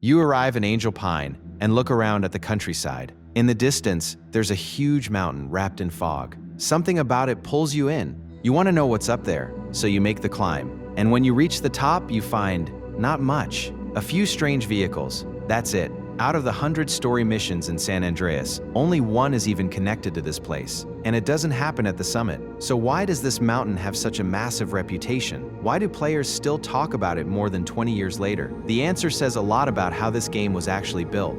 You arrive in Angel Pine and look around at the countryside. In the distance, there's a huge mountain wrapped in fog. Something about it pulls you in. You want to know what's up there, so you make the climb. And when you reach the top, you find not much. A few strange vehicles. That's it. Out of the 100-story missions in San Andreas, only one is even connected to this place. And it doesn't happen at the summit. So why does this mountain have such a massive reputation? Why do players still talk about it more than 20 years later? The answer says a lot about how this game was actually built.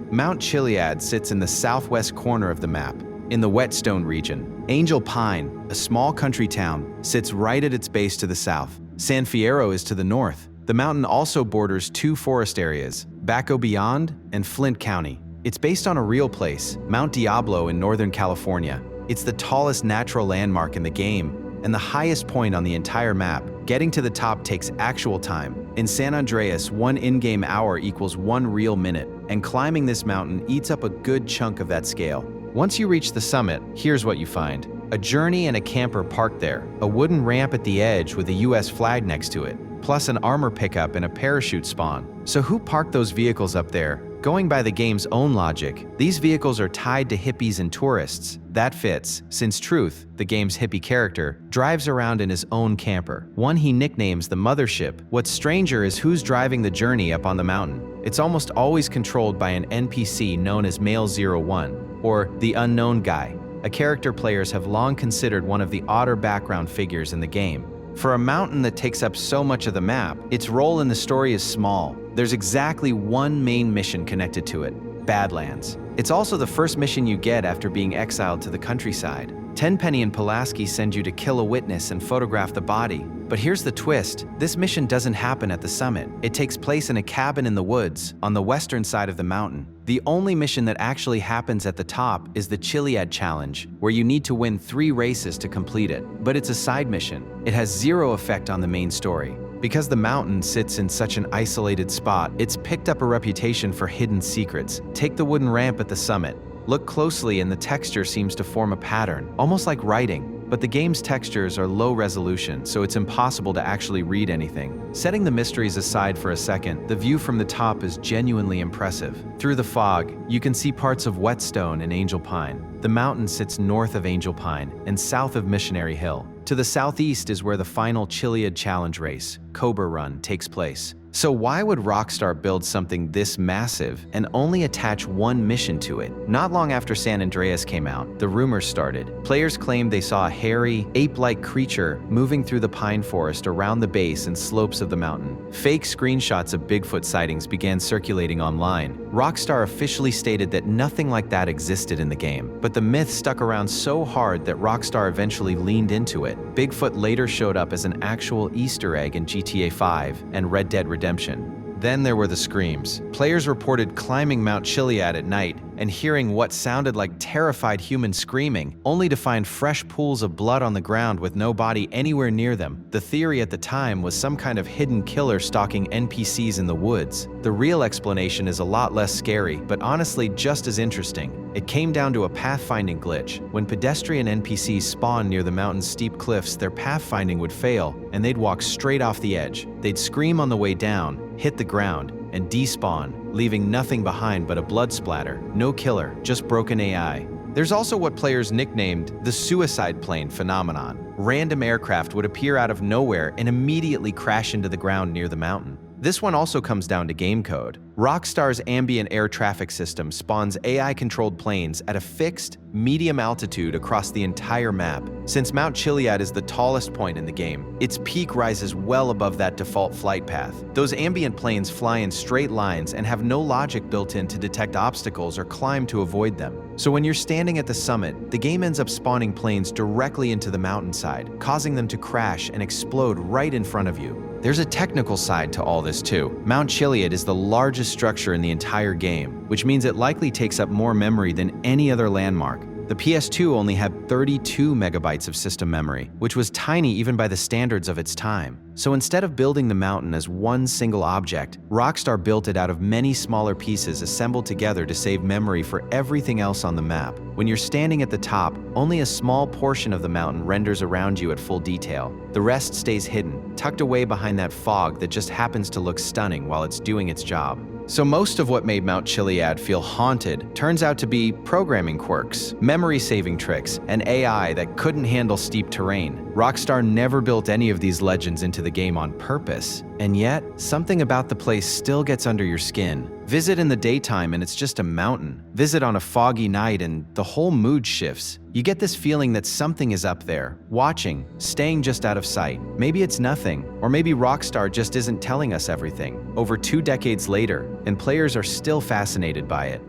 Mount Chiliad sits in the southwest corner of the map, in the Whetstone region. Angel Pine, a small country town, sits right at its base to the south. San Fierro is to the north. The mountain also borders two forest areas, Baco Beyond and Flint County. It's based on a real place, Mount Diablo in Northern California. It's the tallest natural landmark in the game and the highest point on the entire map. Getting to the top takes actual time. In San Andreas, 1 in-game hour equals 1 real minute, and climbing this mountain eats up a good chunk of that scale. Once you reach the summit, here's what you find. A journey and a camper parked there, a wooden ramp at the edge with a US flag next to it, plus an armor pickup and a parachute spawn. So who parked those vehicles up there? Going by the game's own logic, these vehicles are tied to hippies and tourists. That fits, since Truth, the game's hippie character, drives around in his own camper, one he nicknames the Mothership. What's stranger is who's driving the journey up on the mountain. It's almost always controlled by an NPC known as Male 01, or the Unknown Guy, a character players have long considered one of the odder background figures in the game. For a mountain that takes up so much of the map, its role in the story is small. There's exactly one main mission connected to it, Badlands. It's also the first mission you get after being exiled to the countryside. Tenpenny and Pulaski send you to kill a witness and photograph the body. But here's the twist. This mission doesn't happen at the summit. It takes place in a cabin in the woods, on the western side of the mountain. The only mission that actually happens at the top is the Chilliad challenge, where you need to win 3 races to complete it. But it's a side mission. It has zero effect on the main story. Because the mountain sits in such an isolated spot, it's picked up a reputation for hidden secrets. Take the wooden ramp at the summit. Look closely and the texture seems to form a pattern, almost like writing. But the game's textures are low resolution, so it's impossible to actually read anything. Setting the mysteries aside for a second, the view from the top is genuinely impressive. Through the fog, you can see parts of Whetstone and Angel Pine. The mountain sits north of Angel Pine and south of Missionary Hill. To the southeast is where the final Chilliad Challenge race, Cobra Run, takes place. So why would Rockstar build something this massive and only attach one mission to it? Not long after San Andreas came out, the rumors started. Players claimed they saw a hairy, ape-like creature moving through the pine forest around the base and slopes of the mountain. Fake screenshots of Bigfoot sightings began circulating online. Rockstar officially stated that nothing like that existed in the game, but the myth stuck around so hard that Rockstar eventually leaned into it. Bigfoot later showed up as an actual Easter egg in GTA 5 and Red Dead Redemption. Then there were the screams. Players reported climbing Mount Chiliad at night and hearing what sounded like terrified humans screaming, only to find fresh pools of blood on the ground with no body anywhere near them. The theory at the time was some kind of hidden killer stalking NPCs in the woods. The real explanation is a lot less scary, but honestly just as interesting. It came down to a pathfinding glitch. When pedestrian NPCs spawned near the mountain's steep cliffs, their pathfinding would fail, and they'd walk straight off the edge. They'd scream on the way down, hit the ground, and despawn, leaving nothing behind but a blood splatter. No killer, just broken AI. There's also what players nicknamed the suicide plane phenomenon. Random aircraft would appear out of nowhere and immediately crash into the ground near the mountain. This one also comes down to game code. Rockstar's ambient air traffic system spawns AI-controlled planes at a fixed, medium altitude across the entire map. Since Mount Chiliad is the tallest point in the game, its peak rises well above that default flight path. Those ambient planes fly in straight lines and have no logic built in to detect obstacles or climb to avoid them. So when you're standing at the summit, the game ends up spawning planes directly into the mountainside, causing them to crash and explode right in front of you. There's a technical side to all this too. Mount Chiliad is the largest structure in the entire game, which means it likely takes up more memory than any other landmark. The PS2 only had 32 megabytes of system memory, which was tiny even by the standards of its time. So instead of building the mountain as one single object, Rockstar built it out of many smaller pieces assembled together to save memory for everything else on the map. When you're standing at the top, only a small portion of the mountain renders around you at full detail. The rest stays hidden, tucked away behind that fog that just happens to look stunning while it's doing its job. So most of what made Mount Chiliad feel haunted turns out to be programming quirks, memory-saving tricks, and AI that couldn't handle steep terrain. Rockstar never built any of these legends into the game on purpose, and yet, something about the place still gets under your skin. Visit in the daytime and it's just a mountain. Visit on a foggy night and the whole mood shifts. You get this feeling that something is up there, watching, staying just out of sight. Maybe it's nothing, or maybe Rockstar just isn't telling us everything. Over 2 decades later, and players are still fascinated by it.